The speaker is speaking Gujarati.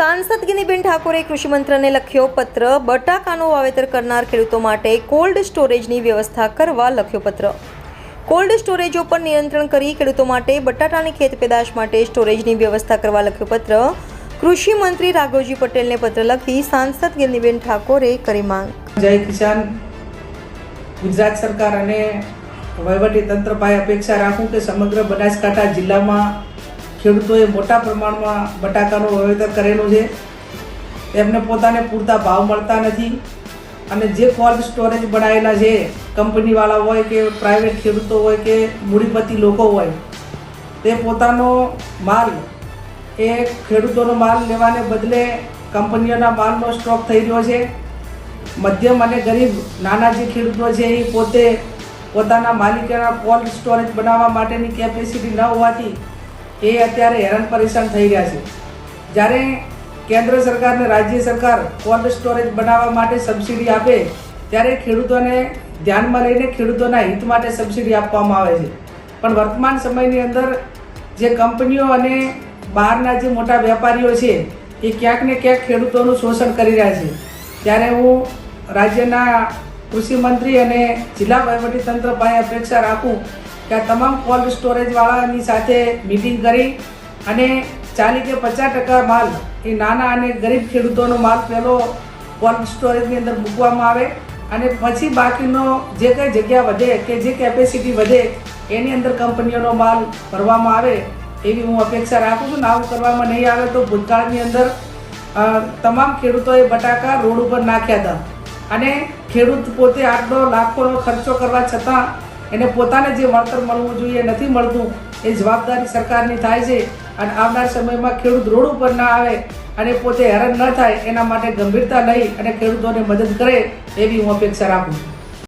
સાંસદ ગિનીબેન ઠાકોરે કૃષિમંત્રીને લખ્યો પત્ર. બટાકાનું વાવેતર કરનાર ખેડૂતો માટે કોલ્ડ સ્ટોરેજની વ્યવસ્થા કરવા લખ્યો પત્ર. કોલ્ડ સ્ટોરેજો પર નિયંત્રણ કરી ખેડૂતો માટે બટાટાની ખેત પેદાશ માટે સ્ટોરેજની વ્યવસ્થા કરવા લખ્યો પત્ર. કૃષિ મંત્રી રાઘવજી પટેલને પત્ર લખી સાંસદ ગિનીબેન ઠાકોરે કરી માંગ. જય કિસાન. ગુજરાત સરકાર અને વહીવટી તંત્ર પાસે અપેક્ષા રાખું કે સમગ્ર બનાસકાંઠા જિલ્લામાં ખેડૂતોએ મોટા પ્રમાણમાં બટાકાનું વાવેતર કરેલું છે. તેમને પોતાને પૂરતા ભાવ મળતા નથી અને જે કોલ્ડ સ્ટોરેજ બનાવેલા છે, કંપનીવાળા હોય કે પ્રાઇવેટ ખેડૂતો હોય કે મૂડીપતિ લોકો હોય, તે પોતાનો માલ એ ખેડૂતોનો માલ લેવાને બદલે કંપનીઓના માલનો સ્ટોક થઈ રહ્યો છે. મધ્યમ અને ગરીબ નાના જે ખેડૂતો છે એ પોતે પોતાના માલિકોના કોલ્ડ સ્ટોરેજ બનાવવા માટેની કેપેસિટી ન હોવાથી એ અત્યારે હેરાન પરેશાન થઈ રહ્યા છે. જ્યારે કેન્દ્ર સરકાર અને રાજ્ય સરકાર કોલ્ડ સ્ટોરેજ બનાવવા માટે સબસિડી આપે ત્યારે ખેડૂતોને ધ્યાનમાં લઈને ખેડૂતોના હિત માટે સબસિડી આપવામાં આવે છે. પણ વર્તમાન સમયની અંદર જે કંપનીઓ અને બહારના જે મોટા વેપારીઓ છે એ ક્યાંક ને ક્યાંક ખેડૂતોનું શોષણ કરી રહ્યા છે. ત્યારે હું રાજ્યના કૃષિ મંત્રી અને જિલ્લા વહીવટીતંત્ર પાસે અપેક્ષા રાખું કે આ તમામ કોલ્ડ સ્ટોરેજવાળાની સાથે મિટિંગ કરી અને 40 કે 50% માલ એ નાના અને ગરીબ ખેડૂતોનો માલ પહેલો કોલ્ડ સ્ટોરેજની અંદર મૂકવામાં આવે અને પછી બાકીનો જે કંઈ જગ્યા વધે કે જે કેપેસિટી વધે એની અંદર કંપનીઓનો માલ ભરવામાં આવે એવી હું અપેક્ષા રાખું છું. આવું કરવામાં નહીં આવે તો ભૂતકાળની અંદર તમામ ખેડૂતોએ બટાકા રોડ ઉપર નાખ્યા હતા અને ખેડૂત પોતે આટલો લાખોનો ખર્ચો કરવા છતાં એને પોતાને જે વળતર મળવું જોઈએ નથી મળતું. એ જવાબદારી સરકારની થાય છે અને આવનાર સમયમાં ખેડૂત રોડ ઉપર ના આવે અને પોતે હેરાન ન થાય એના માટે ગંભીરતા લઈ અને ખેડૂતોને મદદ કરે એવી હું અપેક્ષા રાખું છું.